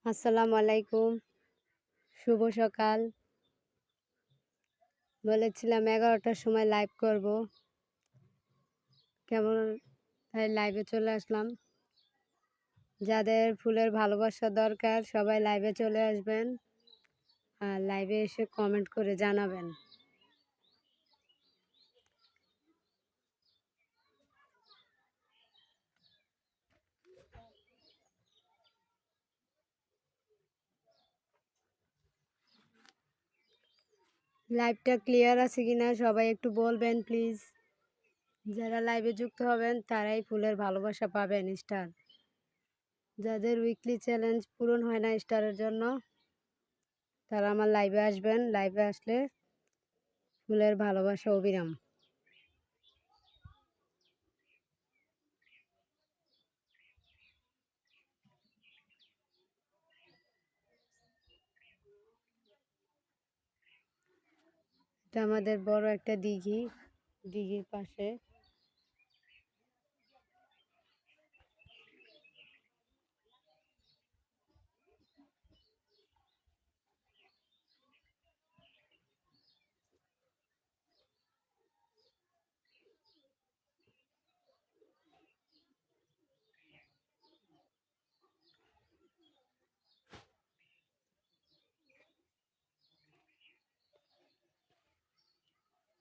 আসসালামু আলাইকুম। শুভ সকাল। বলেছিলাম ১১টার সময় লাইভ করব। কেমন তাই লাইভে চলে আসলাম। যাদের ফুলের ভালোবাসা দরকার সবাই লাইভে চলে আসবেন। আর লাইভে এসে কমেন্ট করে জানাবেন। লাইভটা ক্লিয়ার আছে কিনা সবাই একটু বলবেন প্লিজ। যারা লাইভে যুক্ত হবেন তারাই ফুলের ভালোবাসা পাবেন স্টার। যাদের উইকলি চ্যালেঞ্জ পূরণ হয় না স্টারের জন্য তারা আমার লাইভে আসবেন। লাইভে আসলে ফুলের ভালোবাসা অবিরাম। এটা আমাদের বড় একটা দিঘির পাশে।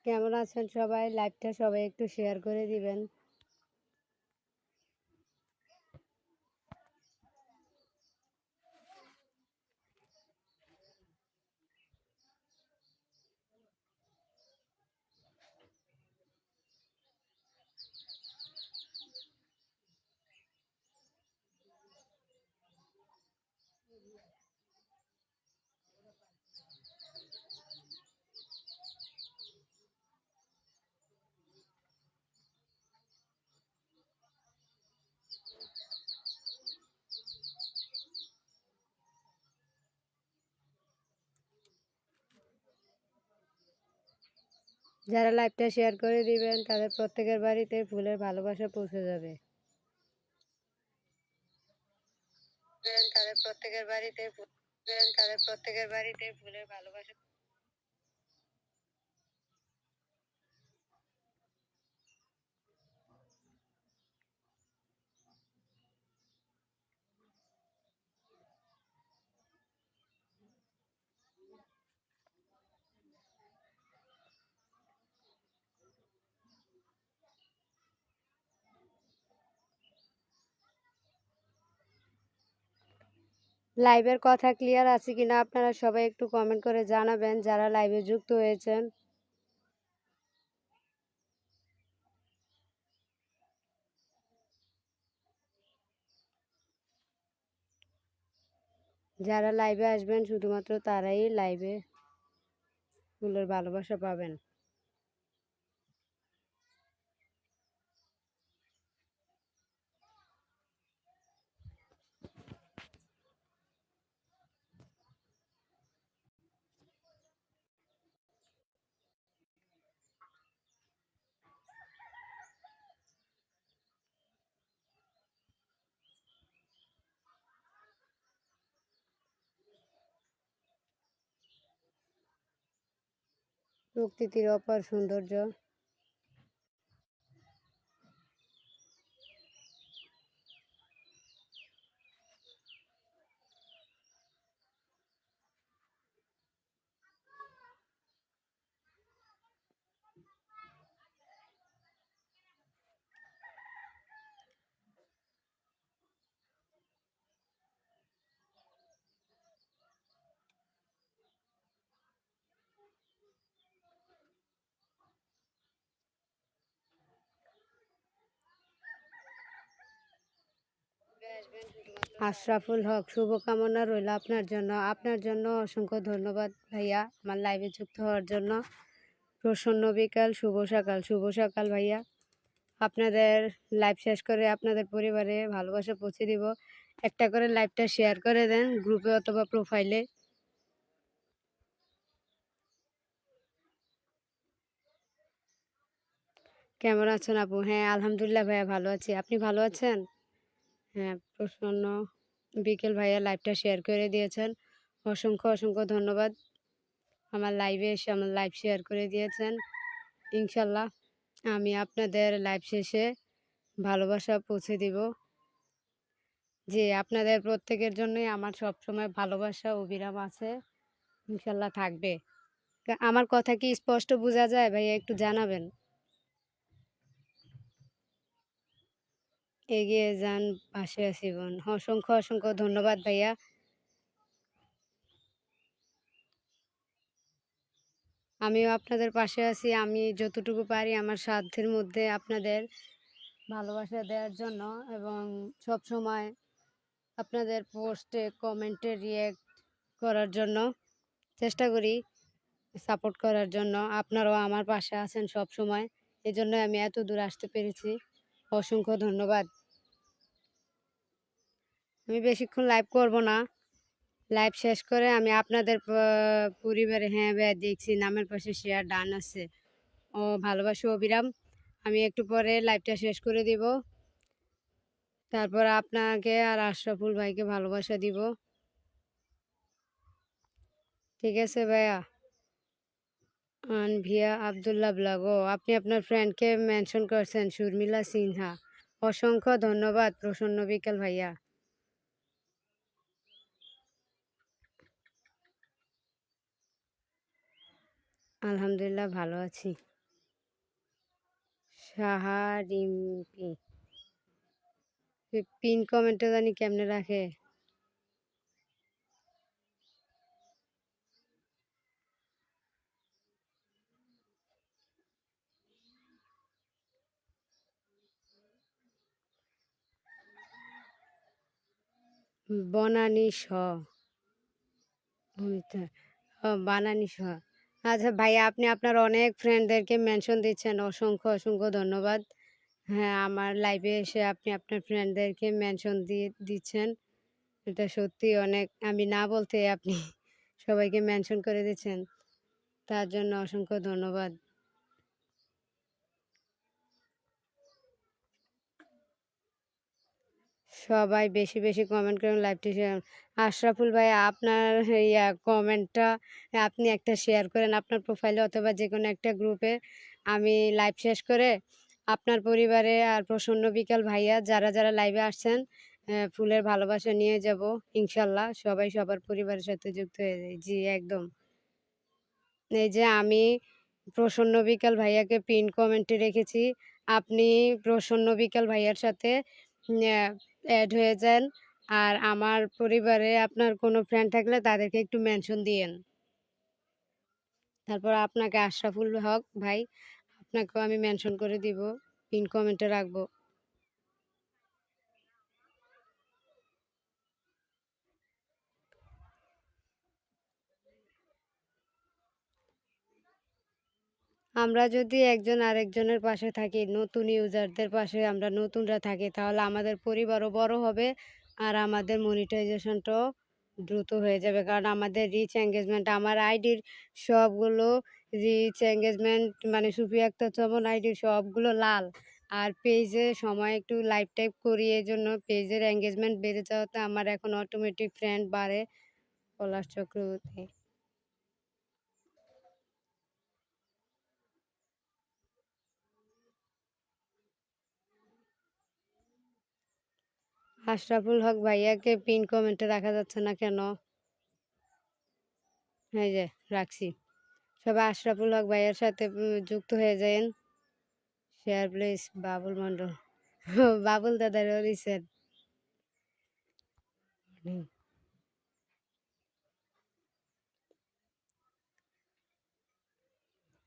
কেমন আছেন সবাই? লাইভটা সবাই একটু শেয়ার করে দিবেন। যারা লাইভটা শেয়ার করে দিবেন তাদের প্রত্যেকের বাড়িতে ফুলের ভালোবাসা পৌঁছে যাবে। তাদের প্রত্যেকের বাড়িতে ফুলের ভালোবাসা। লাইভের কথা ক্লিয়ার আছে কিনা আপনারা সবাই একটু কমেন্ট করে জানাবেন যারা লাইভে যুক্ত হয়েছেন। যারা লাইভে আসবেন শুধুমাত্র তারাই লাইভে ফুলের ভালোবাসা পাবেন। প্রকৃতির অপার সৌন্দর্য। আশরাফুল হক, শুভকামনা রইল আপনার জন্য অসংখ্য ধন্যবাদ ভাইয়া আমার লাইভে যুক্ত হওয়ার জন্য। প্রসন্ন বিকাল, শুভ সকাল ভাইয়া। আপনাদের লাইভ শেষ করে আপনাদের পরিবারে ভালোবাসা পৌঁছে দিব। একটা করে লাইভটা শেয়ার করে দেন গ্রুপে অথবা প্রোফাইলে। কেমন আছেন আপু? হ্যাঁ আলহামদুলিল্লাহ ভাইয়া ভালো আছি। আপনি ভালো আছেন? হ্যাঁ প্রসন্ন। বিকেল ভাইয়া লাইভটা শেয়ার করে দিয়েছেন। অসংখ্য অসংখ্য ধন্যবাদ। আমার লাইভে এসে আমার লাইভ শেয়ার করে দিয়েছেন। ইনশাল্লাহ আমি আপনাদের লাইভ শেষে ভালোবাসা পৌঁছে দিব। যে আপনাদের প্রত্যেকের জন্যই আমার সবসময় ভালোবাসা অবিরাম আছে, ইনশাল্লাহ থাকবে। আমার কথা কি স্পষ্ট বোঝা যায় ভাইয়া, একটু জানাবেন। এগিয়ে যান, পাশে আছি বোন। অসংখ্য অসংখ্য ধন্যবাদ ভাইয়া। আমিও আপনাদের পাশে আছি। আমি যতটুকু পারি আমার সাধ্যের মধ্যে আপনাদের ভালোবাসা দেওয়ার জন্য এবং সব সময় আপনাদের পোস্টে কমেন্টে রিয়্যাক্ট করার জন্য চেষ্টা করি, সাপোর্ট করার জন্য। আপনারাও আমার পাশে আছেন সব সময়, এজন্য আমি এত দূর আসতে পেরেছি। অসংখ্য ধন্যবাদ। আমি বেশিক্ষণ লাইভ করব না, লাইভ শেষ করে আমি আপনাদের পরিবারে, হ্যাঁ ভাইয়া দেখছি নামের পাশে শেয়ার ডান আছে। ও ভালোবাসা অবিরাম। আমি একটু পরে লাইভটা শেষ করে দিব, তারপর আপনাকে আর আশরাফুল ভাইকে ভালোবাসা দিব। ঠিক আছে ভাইয়া। আনভিয়া আবদুল্লাহ ব্লগ, ও আপনি আপনার ফ্রেন্ডকে মেনশন করছেন, শর্মিলা সিনহা। অসংখ্য ধন্যবাদ প্রসন্ন বিকেল ভাইয়া। আলহামদুলিল্লাহ ভালো আছি। সাহা রিম্পি, পিন কমেন্টে জানি কেমনে রাখে। বনানী স ভূমিতা, ও বানানি স। আচ্ছা ভাইয়া, আপনি আপনার অনেক ফ্রেন্ডদেরকে মেনশন দিচ্ছেন, অসংখ্য অসংখ্য ধন্যবাদ। হ্যাঁ, আমার লাইভে এসে আপনি আপনার ফ্রেন্ডদেরকে মেনশন দিয়ে দিচ্ছেন, এটা সত্যি অনেক। আমি না বলতে আপনি সবাইকে মেনশন করে দিচ্ছেন, তার জন্য অসংখ্য ধন্যবাদ। সবাই বেশি বেশি কমেন্ট করেন, লাইভটি শেয়ার। আশরাফুল ভাই, আপনার কমেন্টটা আপনি একটা শেয়ার করেন আপনার প্রোফাইলে অথবা যে কোনো একটা গ্রুপে। আমি লাইভ শেষ করে আপনার পরিবারে আর প্রসন্ন বিকাল ভাইয়া যারা যারা লাইভে আসছেন ফুলের ভালোবাসা নিয়ে যাব ইনশাল্লাহ। সবাই সবার পরিবারের সাথে যুক্ত হয়ে যায়। জি একদম। এই যে আমি প্রসন্ন বিকাল ভাইয়াকে পিন কমেন্টে রেখেছি, আপনি প্রসন্ন বিকাল ভাইয়ার সাথে অ্যাড হয়ে যান। আর আমার পরিবারে আপনার কোনো ফ্রেন্ড থাকলে তাদেরকে একটু মেনশন দিয়েন। তারপর আপনাকে আশরাফুল হক ভাই, আপনাকেও আমি মেনশন করে দিব, পিন কমেন্টে রাখবো। আমরা যদি একজন আরেকজনের পাশে থাকি, নতুন ইউজারদের পাশে আমরা নতুনরা থাকি, তাহলে আমাদের পরিবারও বড় হবে আর আমাদের মনিটাইজেশনটাও দ্রুত হয়ে যাবে। কারণ আমাদের রিচ এঙ্গেজমেন্ট, আমার আইডির সবগুলো রিচ এঙ্গেজমেন্ট মানে সুফিয়া আক্তার চমন আইডির সবগুলো লাল। আর পেজে সময় একটু লাইভ টাইপ করি, এই জন্য পেজের এঙ্গেজমেন্ট বেড়ে যাওয়াতে আমার এখন অটোমেটিক ফ্রেন্ড বাড়ে। পলাশ চক্রবর্তী, আশরাফুল হক ভাইয়াকে পিন কমেন্টে রাখা যাচ্ছে না কেন? এই যে রাখছি। সবাই আশরাফুল হক ভাইয়ের সাথে যুক্ত হয়ে যান। Share please. বাবুল মন্ডল, বাবুল দাদারও দিচ্ছেন।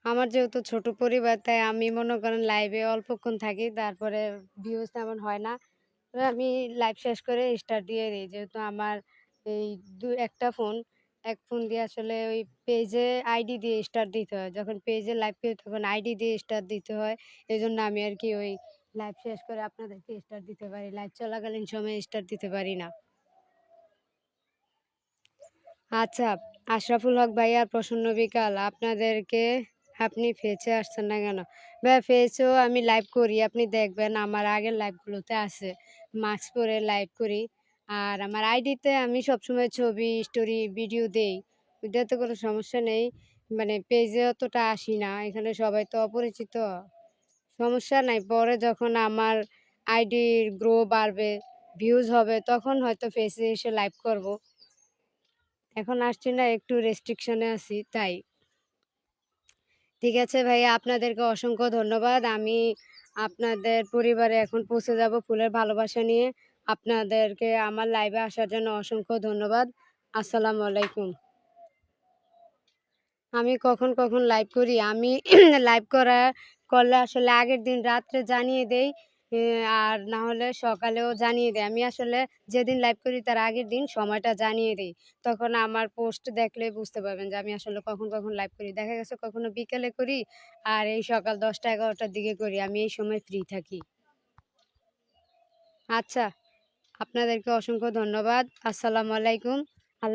আমার যেহেতু ছোট পরিবার, তাই আমি মনে করেন লাইভে অল্পক্ষণ থাকি, তারপরে ভিউজ তেমন হয় না। তো আমি লাইভ শেষ করে স্টার্ট দিয়ে দিই, যেহেতু আমার এই একটা ফোন, এক ফোন দিয়ে আসলে ওই পেজে আইডি দিয়ে স্টার্ট দিতে হয়। যখন পেজে লাইভ করি তখন আইডি দিয়ে স্টার্ট দিতে হয়। এই জন্য আমি আর কি ওই লাইভ শেষ করে আপনাদেরকে স্টার্ট দিতে পারি, লাইভ চলাকালীন সময় স্টার্ট দিতে পারি না। আচ্ছা, আশরাফুল হক ভাই আর প্রসন্ন বিকাল, আপনাদেরকে আপনি ফেসে আসছেন না কেন? ভাই ফেসেও আমি লাইভ করি, আপনি দেখবেন আমার আগের লাইভগুলোতে আছে, মাস্ক পরে লাইভ করি। আর আমার আইডিতে আমি সবসময় ছবি, স্টোরি, ভিডিও দেই। ওইটাতে কোনো সমস্যা নেই। মানে পেজে অতটা আসি না। এখানে সবাই তো অপরিচিত। সমস্যা নাই। পরে যখন আমার আইডির গ্রো বাড়বে, ভিউজ হবে তখন হয়তো ফেসে এসে লাইভ করব। এখন আসছি না, একটু রেস্ট্রিকশনে আছি তাই। ঠিক আছে ভাইয়া, আপনাদেরকে অসংখ্য ধন্যবাদ। আমি আপনাদের পরিবারে এখন পৌঁছে যাব ফুলের ভালোবাসা নিয়ে। আপনাদেরকে আমার লাইভে আসার জন্য অসংখ্য ধন্যবাদ। আসসালামু আলাইকুম। আমি কখন লাইভ করি? আমি লাইভ করলে আসলে আগের দিন রাত্রে জানিয়ে দেই, আর না হলে সকালেও জানিয়ে দেই। আমি আসলে যেদিন লাইভ করি তার আগের দিন সময়টা জানিয়ে দেই। তখন আমার পোস্ট দেখলে বুঝতে পারবেন যে আমি আসলে কখন লাইভ করি। দেখা গেছে কখনো বিকেলে করি, আর এই সকাল ১০টা-১১টার দিকে করি। আমি এই সময় ফ্রি থাকি। আচ্ছা, আপনাদেরকে অসংখ্য ধন্যবাদ। আসসালামু আলাইকুম।